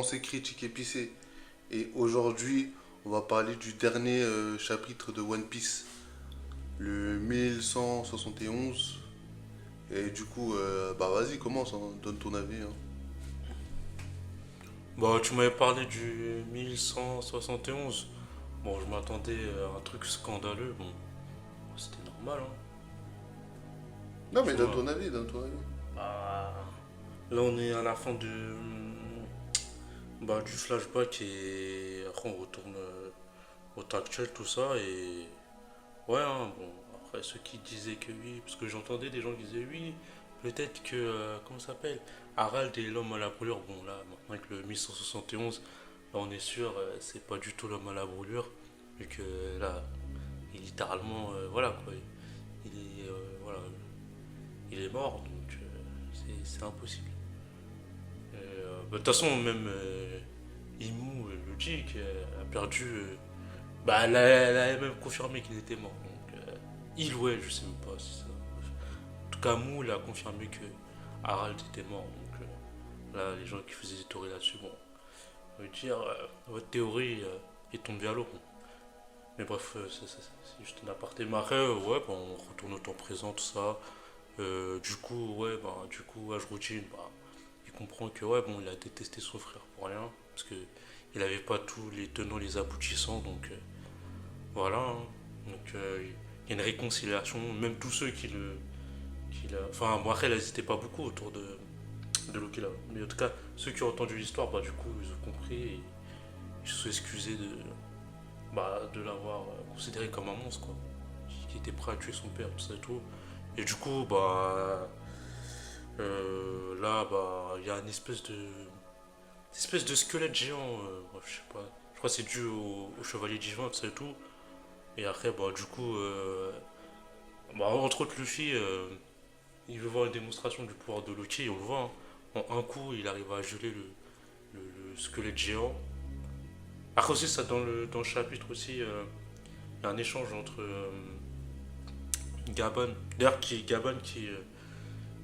Pensée critique épicée. Et aujourd'hui, on va parler du dernier chapitre de One Piece, le 1171. Et du coup, bah vas-y, commence, hein, donne ton avis, hein. Bah, tu m'avais parlé du 1171. Bon, je m'attendais à un truc scandaleux. Bon, c'était normal, hein. Non, mais Tu donne vois. ton avis, donne ton avis. Bah, là, on est à la fin du flashback et après, on retourne au temps actuel, tout ça. Et ouais, hein, bon, après, ceux qui disaient que oui, parce que j'entendais des gens qui disaient oui, peut-être que, comment ça s'appelle Harald et l'homme à la brûlure. Bon, là, maintenant, avec le 1171, là, on est sûr, c'est pas du tout l'homme à la brûlure. Vu que là, il est littéralement, voilà quoi, voilà, il est mort, donc c'est impossible. Bah, de toute façon, même Imu le dit qu'elle a perdu. Bah, elle a même confirmé qu'il était mort. Donc, il ou elle, je sais même pas si ça. En tout cas, Mou, il a confirmé que Harald était mort. Donc, là, les gens qui faisaient des théories là-dessus, bon, on veut dire, votre théorie est tombée à l'eau. Bon. Mais bref, c'est juste un aparté. Mais après, ouais, bah, on retourne au temps présent, tout ça. Du coup, ouais, bah, du coup, âge routine, bah, il comprend que, ouais, bon, il a détesté son frère pour rien. Parce que il avait pas tous les tenants, les aboutissants. Donc, voilà, hein. Donc, il y a une réconciliation. Même tous ceux enfin, bon, après, elle n'hésitait pas beaucoup autour de Loki là. Mais en tout cas, ceux qui ont entendu l'histoire, bah, du coup, ils ont compris et ils se sont excusés de l'avoir considéré comme un monstre, quoi. Qui était prêt à tuer son père, tout ça et tout. Et du coup, là, bah, il y a une espèce de squelette géant, bref, je sais pas. Je crois que c'est dû au chevalier divin, tout ça et tout. Et après, bah, du coup, entre autres, Luffy, il veut voir une démonstration du pouvoir de Loki, et on le voit, hein. En un coup, il arrive à geler le squelette géant. Après aussi, ça, dans le chapitre aussi, il y a un échange entre Gabon, d'ailleurs, Gabon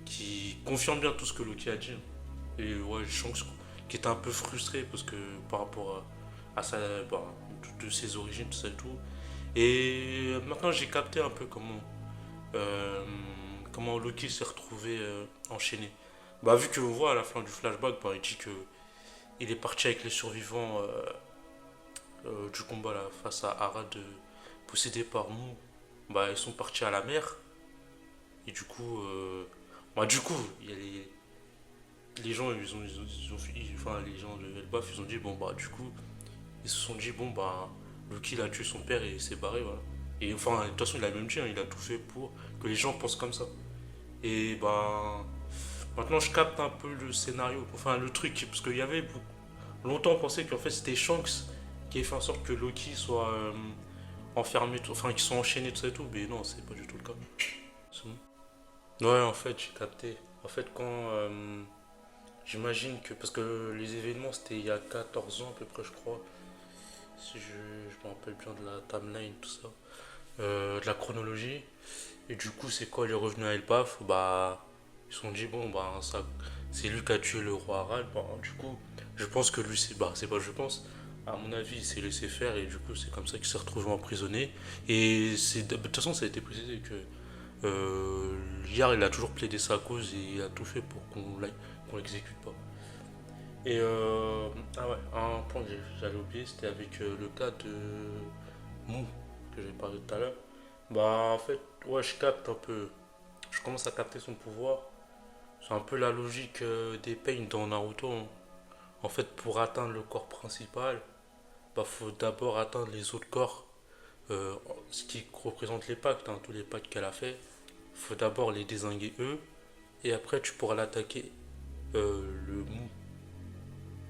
qui confirme bien tout ce que Loki a dit. Et ouais, Shanks qui était un peu frustré parce que par rapport à sa, bah, de ses origines, tout ça et tout. Et maintenant, j'ai capté un peu euh, comment Loki s'est retrouvé enchaîné. Bah, vu qu'on voit à la fin du flashback, bah, il dit que il est parti avec les survivants du combat là, face à Harald, possédé par Mou. Bah, ils sont partis à la mer. Et du coup, il y a les gens, enfin, les gens de Elbaf, ils ont dit, bon, bah, du coup, ils se sont dit, bon, bah, Loki, il a tué son père et il s'est barré, voilà. Et enfin, de toute façon, il a même dit, hein, il a tout fait pour que les gens pensent comme ça. Et bah, maintenant, je capte un peu le scénario, enfin, le truc, parce qu'il y avait longtemps, on pensait qu'en fait, c'était Shanks qui a fait en sorte que Loki soit enfermé, enfin, qu'ils sont enchaînés, tout ça et tout, mais non, c'est pas du tout le cas. C'est bon. Ouais, en fait, j'ai capté. En fait, j'imagine que. Parce que les événements, c'était il y a 14 ans à peu près, je crois. Si je me rappelle bien de la timeline, tout ça. De la chronologie. Et du coup, c'est quoi, il est revenu à Elbaf. Bah. Ils se sont dit, bon, bah, ça, c'est lui qui a tué le roi Harald. Bah, du coup, je pense que lui, c'est pas je pense. À mon avis, il s'est laissé faire et du coup, c'est comme ça qu'il s'est retrouvé emprisonné. Et de toute façon, ça a été précisé que Liard, il a toujours plaidé sa cause et il a tout fait pour qu'on l'exécute pas. Et ah ouais, un point que j'allais oublier, c'était avec le cas de Mou, que j'ai parlé tout à l'heure. Bah en fait, ouais, je commence à capter son pouvoir. C'est un peu la logique des Pain dans Naruto, hein. En fait, pour atteindre le corps principal, bah faut d'abord atteindre les autres corps, euh, ce qui représente les pactes, hein, tous les pactes qu'elle a fait. Faut d'abord les désinguer eux, et après tu pourras l'attaquer le Mou.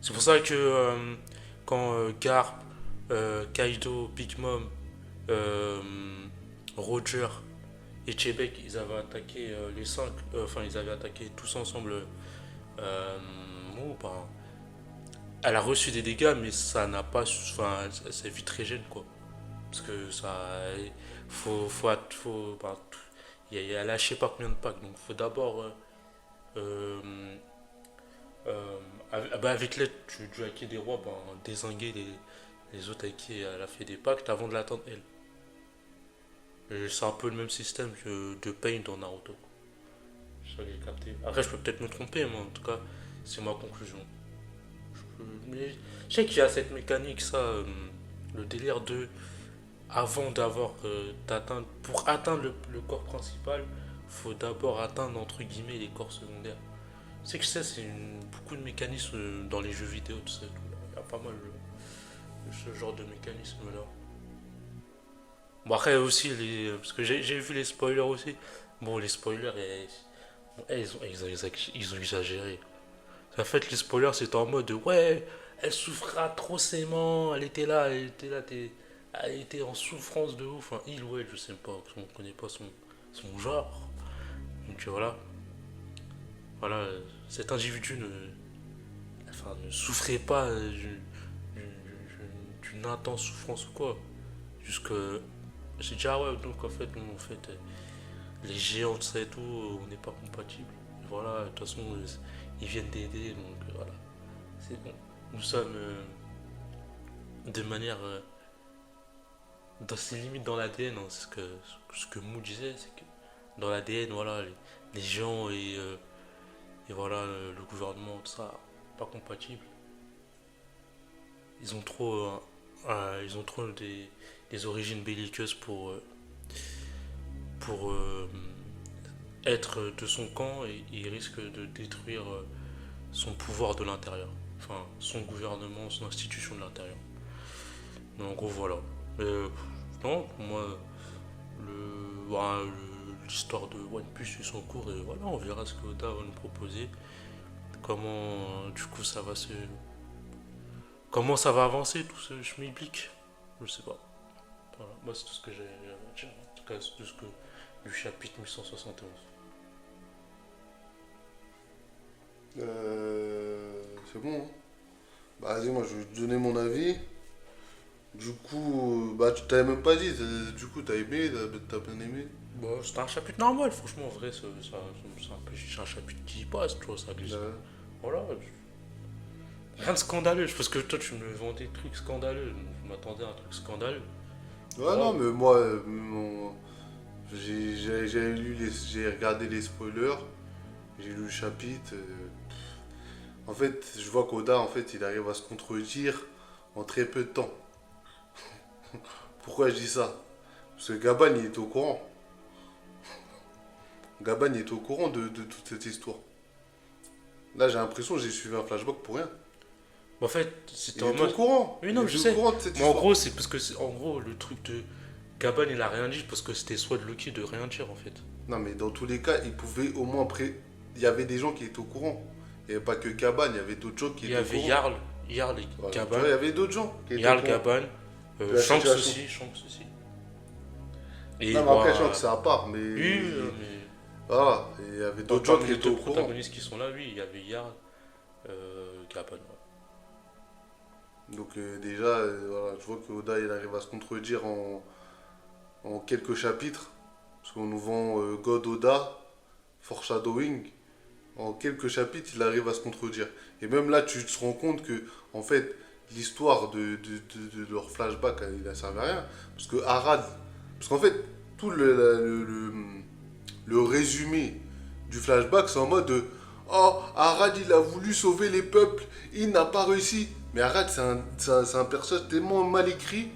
C'est pour ça que quand Garp, Kaido, Big Mom, euh, Roger et Chebek, ils avaient attaqué les 5, enfin ils avaient attaqué tous ensemble Mou, ben, elle a reçu des dégâts, mais ça n'a pas, enfin, c'est vite régène quoi. Parce que ça, ben, elle a je sais pas combien de packs, donc faut d'abord euh, Avec l'aide du Haki des rois, ben, dézinguer les autres avec qui elle a fait des pactes avant de l'atteindre elle. Et c'est un peu le même système que de Pain dans Naruto. Ça j'ai capté. Après, je peux peut-être me tromper, mais en tout cas, c'est ma conclusion. Mais je sais qu'il y a cette mécanique, ça, le délire de avant d'atteindre, pour atteindre le corps principal, faut d'abord atteindre entre guillemets les corps secondaires. C'est que ça, beaucoup de mécanismes dans les jeux vidéo, tout ça. Il y a pas mal de ce genre de mécanisme là. Bon, après aussi, parce que j'ai vu les spoilers aussi. Bon, les spoilers, ils ont exagéré. En fait, les spoilers, c'était en mode ouais, elle souffrait atrocement, elle était là, elle était en souffrance de ouf. Enfin, il ou elle, je sais pas, on connaît pas son genre. Donc voilà, voilà, cet individu ne souffrait pas d'une intense souffrance ou quoi. Jusque, j'ai dit ah ouais, donc en fait, nous, en fait, les géants, tout ça et tout, on n'est pas compatibles. Et voilà, de toute façon, ils viennent d'aider, donc voilà, c'est bon. Nous sommes de manière. C'est limite dans l'ADN, hein, c'est ce que Mou disait, c'est que dans l'ADN, voilà, les gens et voilà, le gouvernement, tout ça, pas compatible. Ils ont trop des origines belliqueuses pour être de son camp et ils risquent de détruire son pouvoir de l'intérieur. Enfin, son gouvernement, son institution de l'intérieur. Mais en gros, voilà. Non, pour moi, l'histoire de One Piece suit son cours et voilà, on verra ce que Oda va nous proposer. Comment, du coup, comment ça va avancer tout ce schmilblick. Je sais pas. Voilà, moi, c'est tout ce que j'ai à dire. En tout cas, c'est tout ce que du chapitre 1171. C'est bon, hein. Bah, vas-y, moi, je vais te donner mon avis. Du coup, bah, tu t'avais même pas dit. Du coup, t'as aimé, t'as bien aimé. Bon, c'était un chapitre normal, franchement, en vrai, c'est un chapitre qui passe, tu vois, ça glisse. Ouais. Voilà. Rien de scandaleux, parce que toi, tu me vendais des trucs scandaleux. Je m'attendais à un truc scandaleux. Ouais, Voilà. non, mais moi, j'ai regardé les spoilers, j'ai lu le chapitre. En fait, je vois qu'Oda, en fait, il arrive à se contredire en très peu de temps. Pourquoi je dis ça? Parce que Gaban, il est au courant. Gaban, il est au courant de toute cette histoire. Là, j'ai l'impression que j'ai suivi un flashback pour rien. En fait, Il c'était est en au mode. courant. Oui, non, Il je est au sais. courant de cette Mais en histoire. gros, c'est parce que, en gros, le truc de Gaban, il a rien dit parce que c'était soit de Loki de rien dire, en fait. Non, mais dans tous les cas, il pouvait au moins Il y avait des gens qui étaient au courant. Il n'y avait pas que Gaban, il y avait d'autres gens qui Il y étaient au avait courant. Yarl et Voilà. Tu Gaban. vois, il y avait d'autres gens qui étaient au Yarl, courant. Gaban, De la Shanks situation. aussi, Shanks aussi. Et Non, mais après, je crois que c'est à part. Mais... Oui, mais. Voilà, et il y avait d'autres gens Parmi qui les étaient deux au courant. protagonistes qui sont là, oui, il y avait Yarl, Gaban. Ouais. Donc déjà, voilà, je vois que Oda il arrive à se contredire en quelques chapitres. Parce qu'on nous vend God Oda, Foreshadowing. En quelques chapitres, il arrive à se contredire. Et même là, tu te rends compte que, en fait, l'histoire de leur flashback, il ne servait à rien. Parce que Arad, parce qu'en fait, tout le résumé du flashback, c'est en mode de, oh, Arad, il a voulu sauver les peuples, il n'a pas réussi. Mais Arad, c'est un personnage tellement mal écrit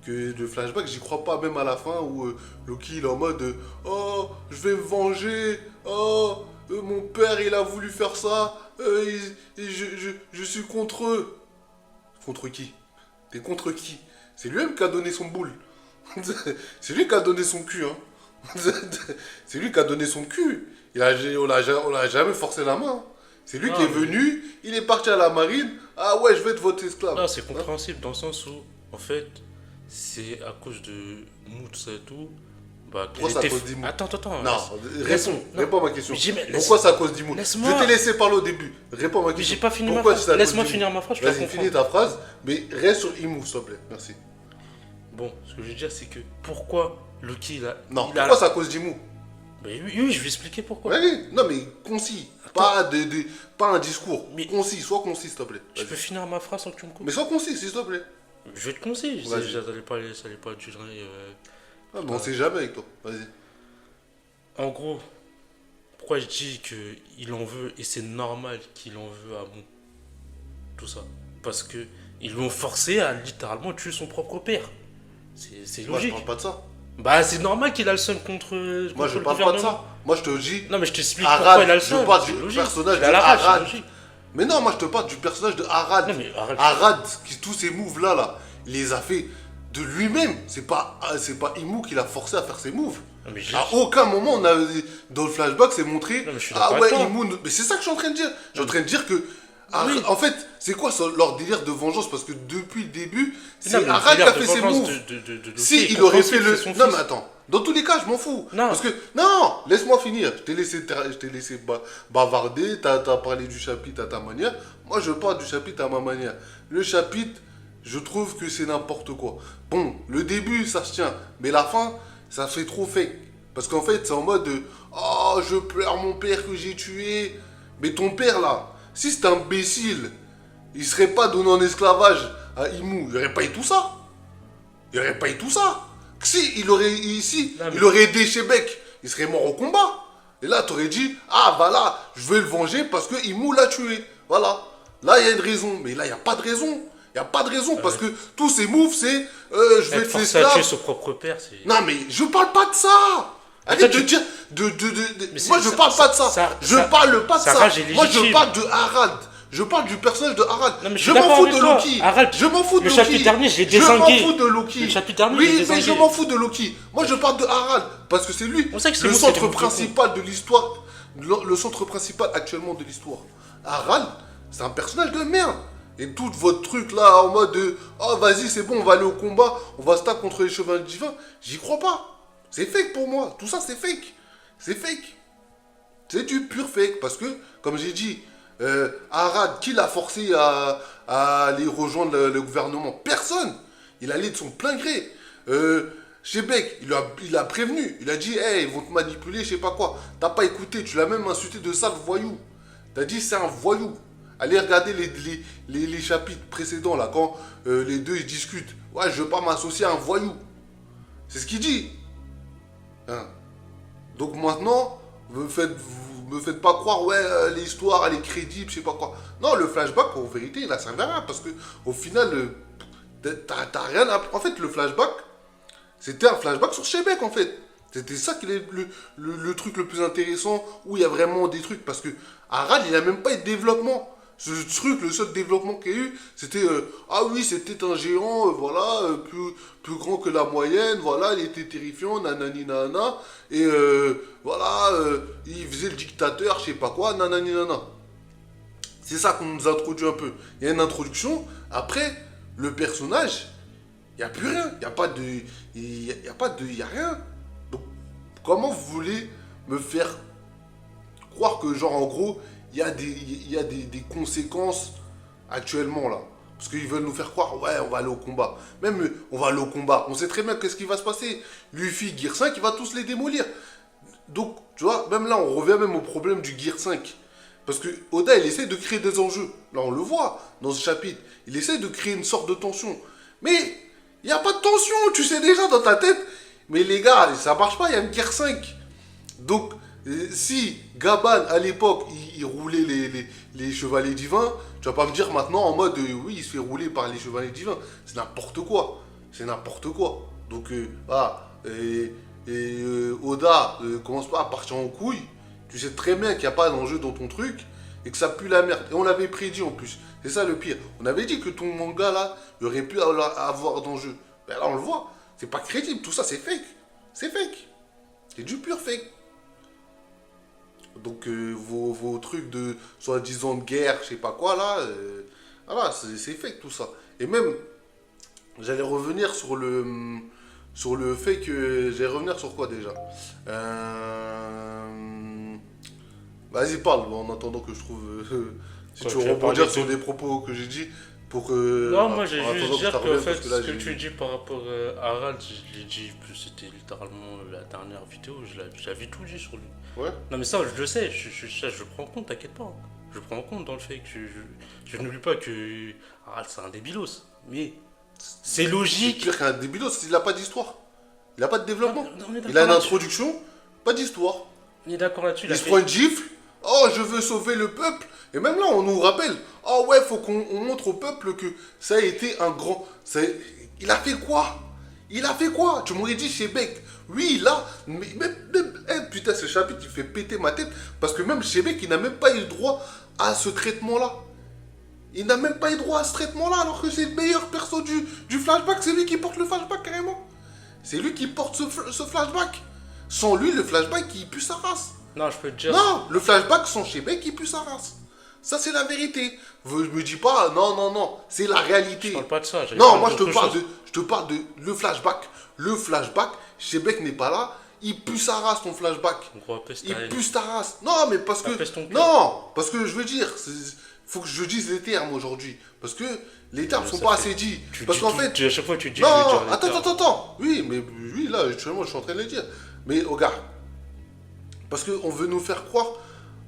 que le flashback, j'y crois pas, même à la fin où Loki, il est en mode, oh, je vais me venger, oh, mon père, il a voulu faire ça, je suis contre eux. Contre qui? T'es contre qui? C'est lui-même qui a donné son boule. C'est lui qui a donné son cul, hein. C'est lui qui a donné son cul. On l'a jamais forcé la main. C'est lui qui est venu, il est parti à la marine. Ah ouais, je vais être votre esclave. Non, c'est compréhensible dans le sens où, en fait, c'est à cause de Mood, ça et tout. Bah, Pourquoi c'est à cause d'Imout? Attends. Non, réponds à ma question. Mais Pourquoi c'est à cause d'Imout? laisse-moi. Je t'ai laissé parler au début. Réponds à ma question. j'ai pas fini Pourquoi ma c'est phrase. à cause Laisse-moi d'Imout? finir ma phrase, je vais Vas-y, comprendre. finis ta phrase, mais reste sur Imout, s'il te plaît. Merci. Bon, ce que je veux dire, c'est que pourquoi Loki, Non, pourquoi c'est à cause d'Imout? Mais oui, oui, je vais expliquer pourquoi. Ouais, non mais concis. Attends, Pas un discours. mais Concis, sois concis s'il te plaît. je Vas-y. peux finir ma phrase sans que tu me coupes? Mais sois concis s'il te plaît. Je vais être concis, Vas-y. ça allait pas durer. Ah, mais on Pas- sait jamais avec toi. Vas-y. En gros, pourquoi je dis qu'il en veut et c'est normal qu'il en veut à Mou, tout ça? Parce que ils l'ont forcé à littéralement tuer son propre père. C'est Moi je logique. parle pas de ça. Bah, c'est normal qu'il a le seum Moi contre je le parle pas de gouvernement. ça. Moi je te dis, Non, mais je t'explique pourquoi Arad, il a le je seum. parle C'est du logique. personnage Il de a la rage, c'est Arad. logique. Mais non, moi je te parle du personnage de Arad. Non, mais arrête. Arad, tous ces moves là, il les a fait de lui-même. C'est pas Imou qui l'a forcé à faire ses moves. Non, mais À aucun moment on a dans le flashback c'est montré Non, mais je suis ah d'accord ouais avec toi. Imou mais c'est ça que je suis en train de dire. Je suis en train de dire que Oui. En fait, c'est quoi leur délire de vengeance parce que depuis le début, Non, c'est mais Arad qui le a délire fait de ses vengeance moves. de Luffy Si est il aurait fait compréhensible, le c'est son non fils. mais attends, dans tous les cas, je m'en fous. Non. Parce que non, laisse-moi finir. Je t'ai laissé bavarder, t'as parlé du chapitre à ta manière. Moi, je parle du chapitre à ma manière. Le chapitre, je trouve que c'est n'importe quoi. Bon, le début, ça se tient, mais la fin, ça fait trop fake. Parce qu'en fait, c'est en mode oh, je pleure mon père que j'ai tué. Mais ton père là, si c'est imbécile, il serait pas donné en esclavage à Imou, il aurait pas eu tout ça. Il aurait pas eu tout ça. Si, Non, mais- il aurait aidé Shebek, il serait mort au combat. Et là, tu aurais dit, ah, voilà, je vais le venger parce que Imou l'a tué. Voilà. Là, il y a une raison. Mais là, il n'y a pas de raison. Il n'y a pas de raison parce que tous ces moves, c'est, je vais Être te forcé à tuer l'esclave. son propre père, c'est. Non, mais je parle pas de ça. Arrête toi, de tu- dire. Mais Moi, c'est- je ça- parle pas de ça. ça- Je ça- parle pas de sa ça. rage est Moi, je légitime. parle de Harald. Je parle du personnage de Harald. Non, mais je je suis m'en d'accord fous avec de toi. Loki. Harald, Je m'en fous de le Loki. chapitre dernier, je l'ai Je m'en dézingué. fous de Loki. Le chapitre dernier, je l'ai oui, mais dézingué. je m'en fous de Loki. Moi, je parle de Harald. Parce que c'est lui On sait que c'est le bon, c'est centre des mots de principal de l'histoire. Le centre principal actuellement de l'histoire. Harald, c'est un personnage de merde. Et tout votre truc là en mode de oh vas-y c'est bon on va aller au combat, on va se taper contre les chevaliers divins, j'y crois pas. C'est fake pour moi, tout ça c'est fake. C'est fake. C'est du pur fake parce que comme j'ai dit, Arad qui l'a forcé à aller rejoindre le gouvernement? Personne. Il allait de son plein gré. Shebek, il a prévenu, il a dit hey, ils vont te manipuler, je sais pas quoi. T'as pas écouté, tu l'as même insulté de sale voyou. T'as dit c'est un voyou. Allez regarder les chapitres précédents, là, quand les deux ils discutent. Ouais, je veux pas m'associer à un voyou. C'est ce qu'il dit. Hein. Donc maintenant, vous me faites pas croire, ouais, l'histoire, elle est crédible, je sais pas quoi. Non, le flashback, en vérité, il a servi à rien, parce que au final, t'as rien à... En fait, le flashback, c'était un flashback sur Shebek, en fait. C'était ça qui est le truc le plus intéressant, où il y a vraiment des trucs, parce que Harald, il a même pas eu de développement. Ce truc, le seul développement qu'il y a eu, c'était ah oui, c'était un géant, voilà, plus grand que la moyenne, voilà, il était terrifiant, nanani nanana, et voilà, il faisait le dictateur, je sais pas quoi, nanani nanana. C'est ça qu'on nous introduit un peu. Il y a une introduction, après, le personnage, il n'y a plus rien, il n'y a pas de. Il y a rien. Donc, comment vous voulez me faire croire que, genre, en gros, il y a des conséquences actuellement là. Parce qu'ils veulent nous faire croire, ouais, on va aller au combat. Même on va aller au combat. On sait très bien qu'est-ce qui va se passer. Luffy, Gear 5, il va tous les démolir. Donc, tu vois, même là, on revient même au problème du Gear 5. Parce que Oda, il essaie de créer des enjeux. Là, on le voit dans ce chapitre. Il essaie de créer une sorte de tension. Mais il n'y a pas de tension. Tu sais déjà dans ta tête. Mais les gars, ça marche pas. Il y a une Gear 5. Donc, si Gaban, à l'époque, il roulait les chevaliers divins, tu vas pas me dire maintenant en mode oui, il se fait rouler par les chevaliers divins. C'est n'importe quoi. C'est n'importe quoi. Donc, voilà. Oda, commence pas à partir en couille. Tu sais très bien qu'il n'y a pas d'enjeu dans ton truc et que ça pue la merde. Et on l'avait prédit en plus. C'est ça le pire. On avait dit que ton manga là, il aurait pu avoir d'enjeu. Ben là, on le voit. C'est pas crédible. Tout ça, c'est fake. C'est fake. C'est du pur fake. Donc vos trucs de soi-disant de guerre, je sais pas quoi là, voilà, c'est fake tout ça. Et même, j'allais revenir sur le fait que... J'allais revenir sur quoi déjà Vas-y parle, en attendant que je trouve... si Quoi, tu tu veux vas rebondir parler sur de- des propos que j'ai dit, pour Non, moi j'ai en juste attendant que dire ça qu'en revienne, fait, parce que là, ce que tu dis par rapport à Harald, je l'ai dit, c'était littéralement la dernière vidéo, j'avais tout dit sur lui. Ouais. Non, mais ça, je le sais, je prends en compte, t'inquiète pas. Je prends en compte dans le fait que je n'oublie pas que Harald, c'est un débilos. Mais c'est C'est logique. pire qu'un débilos, il n'a pas d'histoire. Il n'a pas de développement. On est Il a une d'accord là-dessus. introduction, pas d'histoire. On est d'accord là-dessus. Il se prend une gifle. Oh, je veux sauver le peuple. Et même là, on nous rappelle. Oh ouais, faut qu'on montre au peuple que ça a été un grand. Il a fait quoi? Il a fait quoi? Tu m'aurais dit Chebek. Oui, là. Putain, ce chapitre, il fait péter ma tête. Parce que même Chebek, il n'a même pas eu droit à ce traitement-là. Il n'a même pas eu droit à ce traitement-là, alors que c'est le meilleur perso du flashback. C'est lui qui porte le flashback, carrément. C'est lui qui porte ce flashback. Sans lui, le flashback, il pue sa race. Non, je peux te dire. Non, le flashback, sans Chebek, il pue sa race. Ça, c'est la vérité. Je me dis pas, non, non, non. C'est la réalité. Je parle pas de ça. Non, moi, je te parle de le flashback. Le flashback, Chebek n'est pas là. Il pue sa race, ton flashback. Il pue ta race. Non, mais parce que... Non, parce que je veux dire... Faut que je dise les termes aujourd'hui. Parce que les termes sont pas assez dits. Parce qu'en fait... À chaque fois, tu dis... Non, attends. Oui, mais oui, là, actuellement, je suis en train de les dire. Mais regarde. Parce qu'on veut nous faire croire...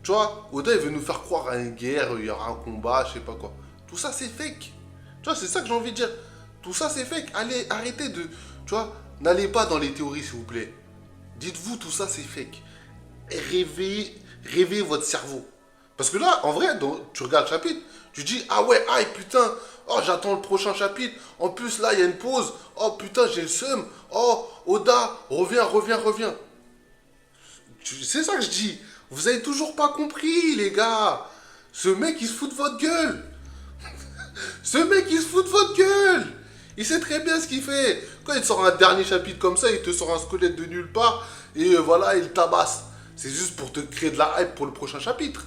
Tu vois, Oda, il veut nous faire croire à une guerre, il y aura un combat, je sais pas quoi. Tout ça, c'est fake. Tu vois, c'est ça que j'ai envie de dire. Tout ça, c'est fake. Allez, arrêtez de... Tu vois, n'allez pas dans les théories, s'il vous plaît. Dites-vous, tout ça, c'est fake. Réveillez votre cerveau. Parce que là, en vrai, tu regardes le chapitre, tu dis, ah ouais, aïe, putain, oh, j'attends le prochain chapitre. En plus, là, il y a une pause. Oh, putain, j'ai le seum. Oh, Oda, reviens. C'est ça que je dis. Vous avez toujours pas compris, les gars. Ce mec, il se fout de votre gueule. Ce mec, il se fout de votre gueule. Il sait très bien ce qu'il fait. Quand il te sort un dernier chapitre comme ça, il te sort un squelette de nulle part. Et voilà, il tabasse. C'est juste pour te créer de la hype pour le prochain chapitre.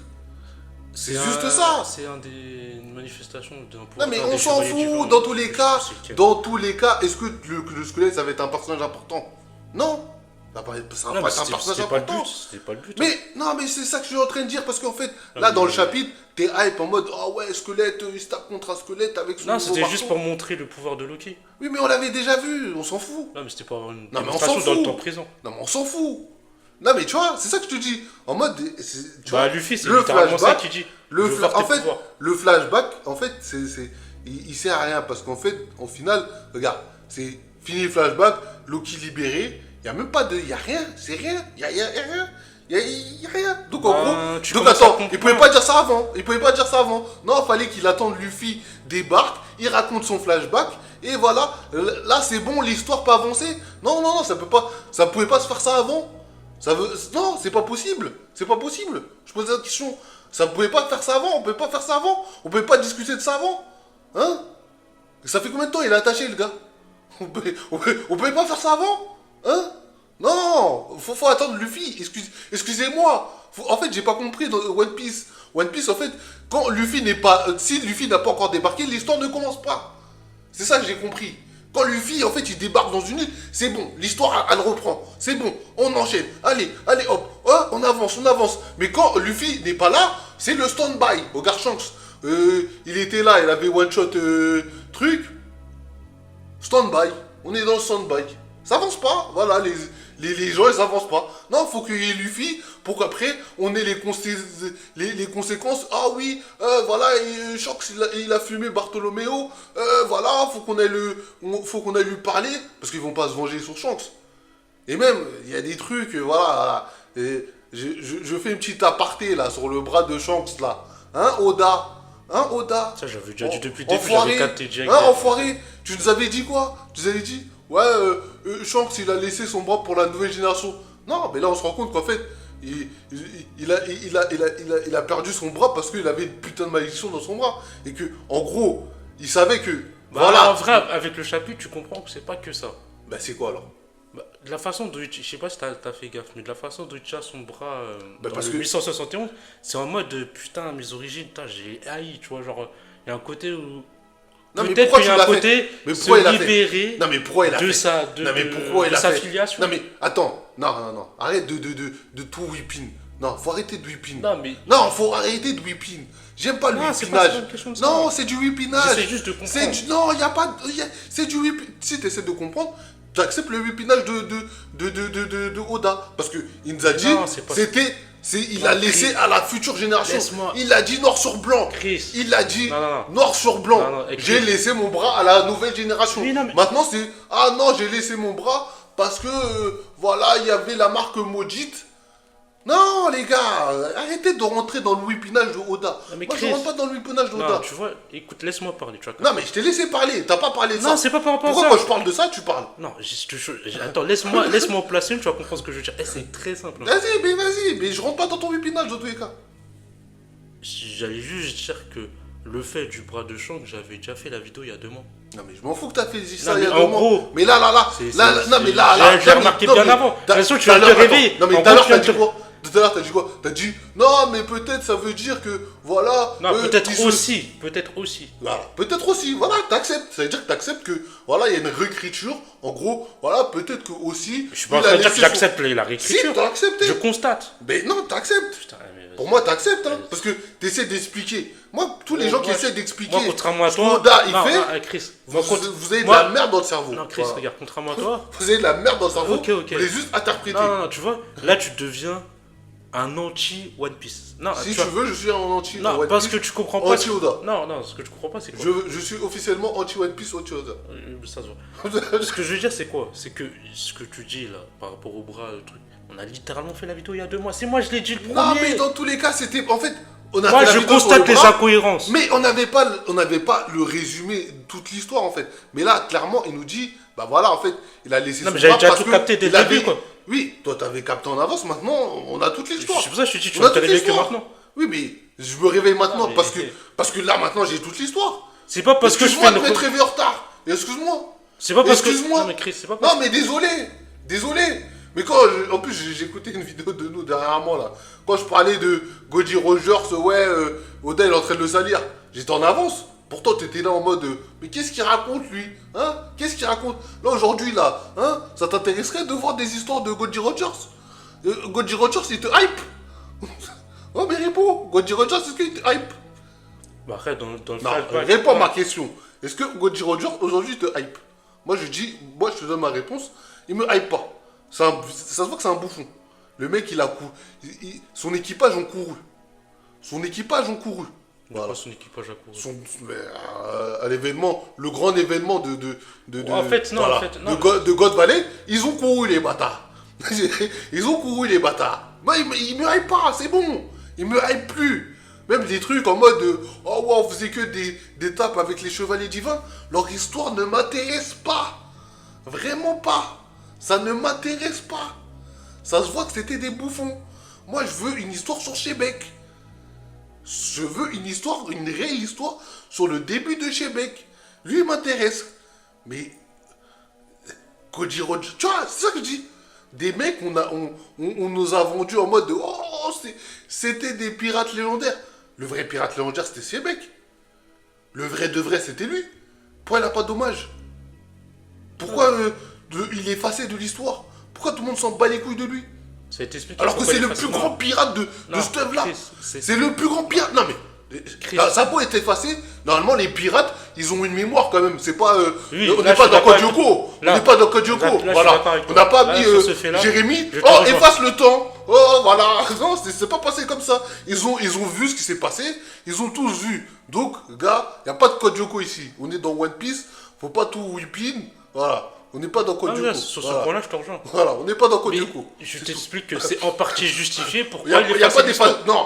C'est juste ça. C'est une manifestation d'un Non pouvoir. mais on s'en fout, dans tous les cas, est-ce que le squelette ça va être un personnage important? Non. Ça va pas être un personnage important. C'était pas le but. Mais non, mais c'est ça que je suis en train de dire, parce qu'en fait, là dans le chapitre, t'es hype en mode, oh ouais, squelette, il se tape contre un squelette avec son Non, nouveau c'était juste marteau. pour montrer le pouvoir de Loki. Oui, mais on l'avait déjà vu, on s'en fout. Non, mais c'était pour avoir une Non, mais on s'en démonstration dans le fout. temps présent. Non, mais on s'en fout. Non, mais tu vois, c'est ça que je te dis. En mode, tu Bah, vois, Luffy, c'est le littéralement ça flashback, qu'il dit. En fait, le flashback, en fait, il sert à rien parce qu'en fait, au final, regarde, c'est fini le flashback, Loki libéré, il n'y a même pas de. Il n'y a rien, c'est rien, il n'y a rien. Il y a rien. Donc en gros, donc attends, il pouvait pas dire ça avant. Non, il fallait qu'il attende Luffy débarque, il raconte son flashback et voilà, là c'est bon, l'histoire peut avancer. Non, ça pouvait pas se faire ça avant. Non, c'est pas possible. Je pose la question. Ça pouvait pas faire ça avant, on pouvait pas faire ça avant. On pouvait pas discuter de ça avant. Hein? Ça fait combien de temps il est attaché le gars? On pouvait pas faire ça avant? Hein? Non, faut attendre Luffy. Excusez-moi. En fait, j'ai pas compris dans One Piece. One Piece, en fait, quand Luffy n'est pas, si Luffy n'a pas encore débarqué, l'histoire ne commence pas. C'est ça que j'ai compris. Quand Luffy, en fait, il débarque dans une île, c'est bon, l'histoire, elle reprend. C'est bon, on enchaîne. Allez, hop, on avance. Mais quand Luffy n'est pas là, c'est le stand-by. Regarde Shanks. Il était là, il avait one-shot truc. Stand-by. On est dans le stand-by. Ça avance pas. Voilà, les gens, ils avancent pas. Non, faut qu'il y ait Luffy pour qu'après, on ait les conséquences. Ah oui, voilà, Shanks, il a fumé Bartholoméo. Voilà, faut qu'on aille lui parler. Parce qu'ils vont pas se venger sur Shanks. Et même, il y a des trucs, voilà. Et je fais une petite aparté, là, sur le bras de Shanks, là. Hein, Oda? Ça, j'avais déjà dit depuis le début, Enfoiré. j'avais capté direct. Enfoiré. Tu nous avais dit quoi? Tu nous avais dit, ouais, Shanks, il a laissé son bras pour la nouvelle génération. Non, mais là, on se rend compte qu'en fait, il a perdu son bras parce qu'il avait une putain de malédiction dans son bras. Et que, en gros, il savait que... Bah, voilà. en vrai, avec le chapitre, tu comprends que c'est pas que ça. Bah, c'est quoi, alors? Bah, de la façon dont, je sais pas si t'as fait gaffe, mais de la façon dont il tient son bras Bah, dans parce le que- 871, c'est en mode putain, mes origines, putain, j'ai haï, tu vois, genre, il y a un côté où. Non, mais Peut-être pourquoi qu'il y a tu un l'as côté Mais pourquoi il se a fait libérer Non, mais pourquoi il a de fait sa, Non, mais pourquoi il de a sa fait filiation. Non, mais attends. Non. Arrête de tout whipping. Non, faut arrêter de whipping. Non, mais. Non, faut arrêter de whipping. J'aime pas le Non, c'est pas whippinage. une question de ça. Non, c'est du whippinage. J'essaie juste de comprendre. Non, il n'y a pas. C'est du whipping. Si tu essaies de comprendre, tu acceptes le whippinage de Oda. Parce qu'il nous a dit, Non, c'est pas ça. il Non, a laissé Chris, à la future génération. laisse-moi. Il a dit noir sur blanc. Chris. Il a dit Non. noir sur blanc. Non, J'ai laissé mon bras à la nouvelle génération. Oui, non, mais- Maintenant, c'est ah non, j'ai laissé mon bras parce que voilà, il y avait la marque maudite. Non, les gars, arrêtez de rentrer dans le whippinage de Oda. Non, mais Moi, je Chris. rentre pas dans le whippinage de Non, Oda. tu vois, écoute, laisse-moi parler, tu vois. Non, mais je t'ai laissé parler. T'as pas parlé de ça. Non, c'est pas par rapport à Pourquoi ça. quand je parle de ça, tu parles? Non, attends, laisse-moi en placer une, tu vas comprendre ce que je veux dire. Eh, c'est très simple. Hein. Vas-y, mais je rentre pas dans ton whippinage dans tous les cas. J'allais juste dire que le fait du bras de Shang, j'avais déjà fait la vidéo il y a 2 mois. Non, mais je m'en fous que t'as fait ça Non, il y a mais en 2 mois. gros, Mais là, non, mais là, j'ai remarqué non, bien mais avant. De t'as- toute façon, tu tout à vas te l'heure, réveiller. attends, non, mais En tout à gros, l'heure, tu viens t'as de dit quoi? Tout à l'heure, t'as dit quoi? T'as dit, non, mais peut-être ça veut dire que, voilà. Non, peut-être ils se- aussi. Peut-être aussi. Voilà, peut-être aussi, voilà, t'acceptes. Ça veut dire que t'acceptes que, voilà, il y a une réécriture. En gros, voilà, peut-être que aussi. Je suis pas en train de dire que j'accepte la Si, réécriture. t'as accepté. Je constate. Mais non, t'acceptes. Putain, mais vas-y. Pour moi, t'acceptes, hein, parce que t'essaies d'expliquer. Moi, tous les gens qui essaient d'expliquer. Moi, contrairement à ce toi. qu'Oda, il non, fait, non, Chris. Moi, vous avez de moi- la merde dans le cerveau. Non, Chris, Voilà. regarde, contrairement à toi. Vous avez de la merde dans le cerveau. Ok. Vous voulez juste interpréter. Non, tu vois, là, tu deviens un anti-One Piece. Non, Si tu tu vois, veux, je suis un anti. non, One parce Piece, que tu comprends pas. Anti-Oda. Non, ce que tu comprends pas, c'est quoi Je suis officiellement anti-One Piece, anti-Oda. Ça se voit. Ce que je veux dire, c'est quoi? C'est que ce que tu dis là, par rapport au bras, le truc, on a littéralement fait la vidéo il y a 2 mois. C'est moi, je l'ai dit le premier. Non, mais dans tous les cas, c'était. En fait, on a Moi, fait la je vidéo sur constate le les bras, incohérences. mais on n'avait pas le résumé de toute l'histoire en fait. Mais là, clairement, il nous dit, bah voilà, en fait, il a laissé Non, son mais j'avais bras déjà parce tout que capté dès il le avait- début, quoi. Oui, toi, t'avais capté en avance. Maintenant, on a toute l'histoire. C'est pour ça que je te dis, tu On a vas te toute réveiller que l'histoire. maintenant. Oui, mais je me réveille maintenant Ah, mais- parce que là, maintenant, j'ai toute l'histoire. C'est pas parce que je fais Excuse-moi de une. m'être réveillé en retard. Excuse-moi. C'est pas parce que. Excuse-moi. Non, mais Chris, c'est pas parce Non, mais désolé. Mais quand, en plus, j'ai écouté une vidéo de nous dernièrement, là. Quand je parlais de Goldie Rogers, ouais, Oda, il est en train de le salir. J'étais en avance. Pourtant, t'étais là en mode, mais qu'est-ce qu'il raconte, lui? Hein? Qu'est-ce qu'il raconte? Là, aujourd'hui, là, hein? Ça t'intéresserait de voir des histoires de Goldie Rogers? Goldie Rogers, il te hype. Oh, mais réponds. Goldie Rogers, est-ce qu'il te hype? Bah, après, dans le Non, flashback. réponds à ma question. Est-ce que Goldie Rogers, aujourd'hui, te hype? Moi, je te donne ma réponse. Il me hype pas. Ça se voit que c'est un bouffon. Le mec, il a couru. Son équipage ont couru. Voilà. Pas son équipage à couru. À l'événement, le grand événement En fait, non, voilà, en fait, non. de God Valley, ils ont couru les bâtards. Ils ont couru les bâtards. Moi, il me hype pas, c'est bon. Il me hype plus. Même des trucs en mode oh ouais, on faisait que des tapes avec les chevaliers divins. Leur histoire ne m'intéresse pas. Vraiment pas. Ça ne m'intéresse pas. Ça se voit que c'était des bouffons. Moi, je veux une histoire sur Shebeck. Je veux une réelle histoire sur le début de Shebeck. Lui, il m'intéresse. Mais Goldie Rogers, tu vois, c'est ça que je dis. Des mecs, on nous a vendus en mode de oh, c'était des pirates légendaires. Le vrai pirate légendaire, c'était Shebeck. Le vrai de vrai, c'était lui. Pourquoi il n'a pas d'hommage? Pourquoi il est effacé de l'histoire? Pourquoi tout le monde s'en bat les couilles de lui? Ça a été expliqué. Alors que pourquoi c'est il est le plus facile. grand pirate de Non, ce stuff-là. Chris, C'est le plus grand pirate. Non mais. Chris. Ça peut être effacé. Normalement, les pirates, ils ont une mémoire quand même. C'est pas. Oui, on là, n'est je pas suis dans d'accord Code Yoko. On Là, n'est pas dans Code Yoko. là, je suis Voilà. d'accord avec On toi. n'a pas Là, mis sur ce fait-là, Jérémy. je te Oh, rejoins. efface le temps. Oh, voilà. Non, c'est pas passé comme ça. Ils ont vu ce qui s'est passé. Ils ont tous vu. Donc, gars, il n'y a pas de Code Yoko ici. On est dans One Piece. Faut pas tout whipping. Voilà. On n'est pas dans Code Ah, Yoko. là, sur ce Voilà. point-là, je te rejoins. Voilà, on n'est pas dans Code Mais Yoko. je t'explique que c'est en partie justifié Il pourquoi il est n'y a pas facile des l'histoire. Non,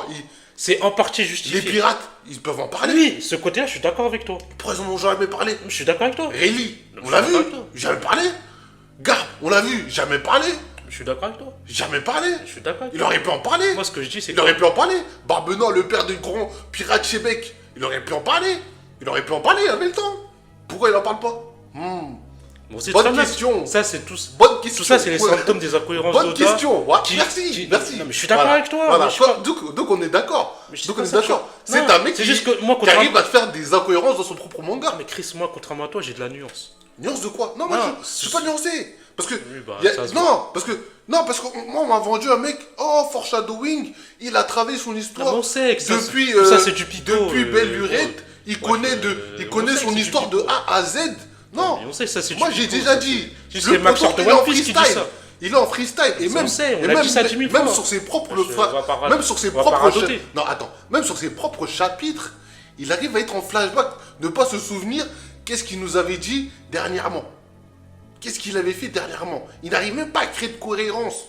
C'est en partie les justifié. pirates, ils peuvent en parler. Oui, ce côté-là, je suis d'accord avec toi. Pourquoi ils en ont jamais parlé? Je suis d'accord avec toi. Rayleigh, Je on suis l'a d'accord vu, avec toi. jamais parlé. Garp, on l'a vu, jamais parlé. Je suis d'accord avec toi. Jamais parlé. Je suis d'accord avec Il toi. aurait pu en parler. Moi, ce que je dis, c'est Il aurait pu en parler. Barbenant, le père du grand pirate Shebeck, il aurait pu en parler. Il aurait pu en parler, il avait le temps. Pourquoi il en parle pas? Bon, c'est Bonne très bien. question. Ça, c'est tous. Bonne question. Tout ça, c'est les Ouais. symptômes des incohérences Bonne d'Oda question. Ouais, qui- merci. Non, mais je suis d'accord Voilà. avec toi. Voilà. mais je suis pas- Donc on est d'accord. Mais je dis Donc pas on est ça, d'accord. je- C'est Non, un mec c'est qui, juste que moi, qui contrairement- arrive à te faire des incohérences dans son propre manga. Mais Chris, moi, contrairement à toi, j'ai de la nuance. Nuance de quoi? Non, Non, moi je suis pas nuancé. Parce que, Oui, bah, y a- ça se voit. non, parce que moi, on m'a vendu un mec, oh, foreshadowing, il a travaillé son Ah, mais histoire on sait que ça, depuis, tout ça c'est du pipeau. depuis Belle Gros. Lurette, il Wesh, connaît, il on connaît sait que son c'est du histoire de pipeau. A à Z. Non, Non, mais on sait que ça c'est du moi pipeau. j'ai déjà ça, dit, c'est le les Maxor poteau, de il est en One Piece qui dit freestyle. ça. Il est en freestyle. Et On même, sait, on et l'a même, dit ça 10 000 même fois. sur ses propres, Wesh, on va pas même sur ses on va pas propres, radoter. non, attends, même sur ses propres chapitres, il arrive à être en flashback, ne pas se souvenir qu'est-ce qu'il nous avait dit dernièrement. Qu'est-ce qu'il avait fait dernièrement. Il n'arrive même pas à créer de cohérence.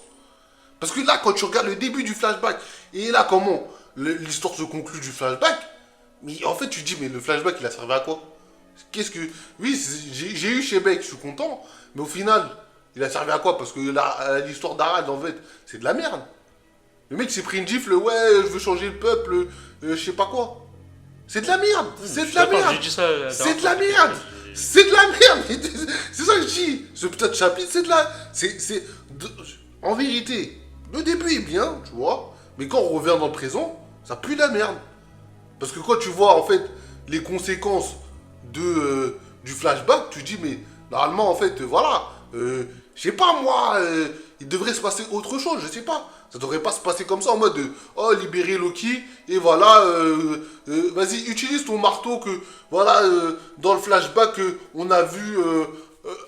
Parce que là, quand tu regardes le début du flashback, et là, comment l'histoire se conclut du flashback, mais en fait, tu te dis, mais le flashback, il a servi à quoi? Qu'est-ce que... Oui, j'ai eu chez Beck, je suis content, mais au final, il a servi à quoi? Parce que l'histoire d'Arad, en fait, c'est de la merde. Le mec s'est pris une gifle, ouais, je veux changer le peuple, je sais pas quoi. C'est de la merde, c'est de la merde. J'ai dit ça la C'est de la dernière merde. fois. C'est de la merde. C'est ça que je dis. Ce putain de chapitre, c'est de la... En vérité, le début est bien, tu vois, mais quand on revient dans le présent, ça pue la merde. Parce que quand tu vois, en fait, les conséquences du flashback, tu dis, mais normalement, en fait, voilà, je sais pas, moi, il devrait se passer autre chose, je sais pas. Ça devrait pas se passer comme ça, en mode, oh, libérer Loki, et voilà, vas-y, utilise ton marteau que, voilà, dans le flashback, on a vu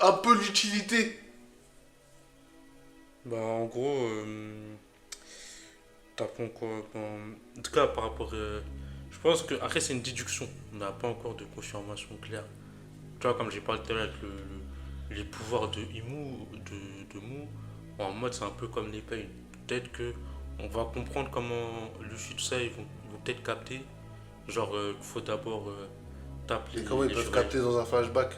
un peu l'utilité. Bah, en gros, t'apprends quoi en tout cas, par rapport. Je pense que. Après, c'est une déduction. On n'a pas encore de confirmation claire. Tu vois, comme j'ai parlé tout à l'heure avec les pouvoirs de Imu, de Mu, en mode c'est un peu comme les Pain. Peut-être que on va comprendre comment Luffy, tout ça, ils vont peut-être capter. Genre, qu'il faut d'abord taper Et comment ils peuvent capter dans un flashback?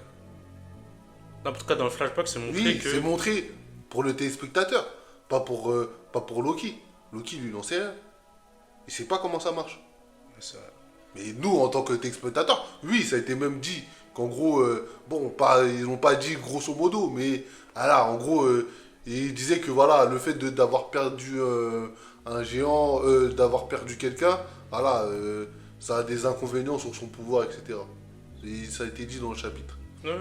Non, en tout cas, dans le flashback, c'est montré Oui, que. c'est montré pour le téléspectateur, pas pour Loki. Loki, lui, il n'en sait rien. Il sait pas comment ça marche. Ça- Mais nous, en tant que téléspectateurs, oui, ça a été même dit qu'en gros, bon, pas, ils n'ont pas dit grosso modo, mais voilà, en gros, ils disaient que voilà, le fait d'avoir perdu un géant, d'avoir perdu quelqu'un, voilà, ça a des inconvénients sur son pouvoir, etc. Et ça a été dit dans le chapitre. Ouais.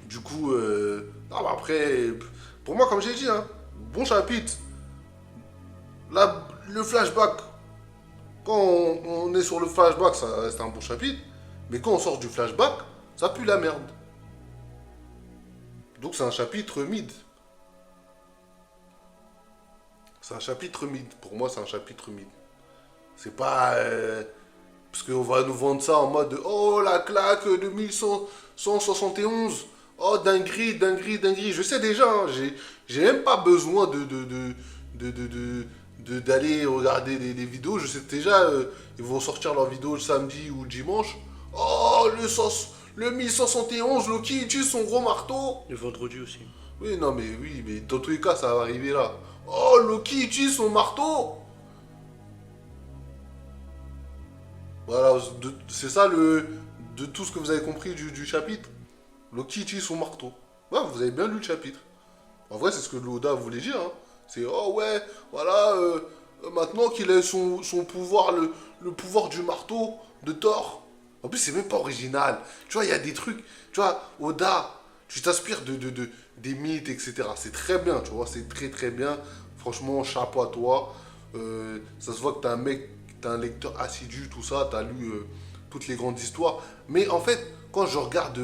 Du coup, non, mais après, pour moi, comme j'ai dit, hein, bon chapitre. Là, le flashback, quand on est sur le flashback, ça reste un bon chapitre. Mais quand on sort du flashback, ça pue la merde. Donc c'est un chapitre mid. C'est un chapitre mid. Pour moi, c'est un chapitre mid. C'est pas... parce qu'on va nous vendre ça en mode oh la claque de 1171. Oh dinguerie, dinguerie, dinguerie. Je sais déjà, hein, j'ai même pas besoin d'aller regarder des vidéos. Je sais déjà, ils vont sortir leurs vidéos le samedi ou le dimanche. Oh le 1171, Loki utilise son gros marteau. Le vendredi aussi. Oui, non, mais dans tous les cas, ça va arriver là. Oh, Loki utilise son marteau. Voilà, c'est ça de tout ce que vous avez compris du chapitre. Loki utilise son marteau. Ouais, vous avez bien lu le chapitre. En vrai, c'est ce que Loda voulait dire. Hein. C'est, oh ouais, voilà, maintenant qu'il a son pouvoir, le pouvoir du marteau de Thor. En plus, c'est même pas original. Tu vois, il y a des trucs, tu vois, Oda, tu t'inspires des mythes, etc. C'est très bien, tu vois, c'est très très bien. Franchement, chapeau à toi. Ça se voit que t'es un mec, t'es un lecteur assidu, tout ça, t'as lu toutes les grandes histoires. Mais en fait, quand je regarde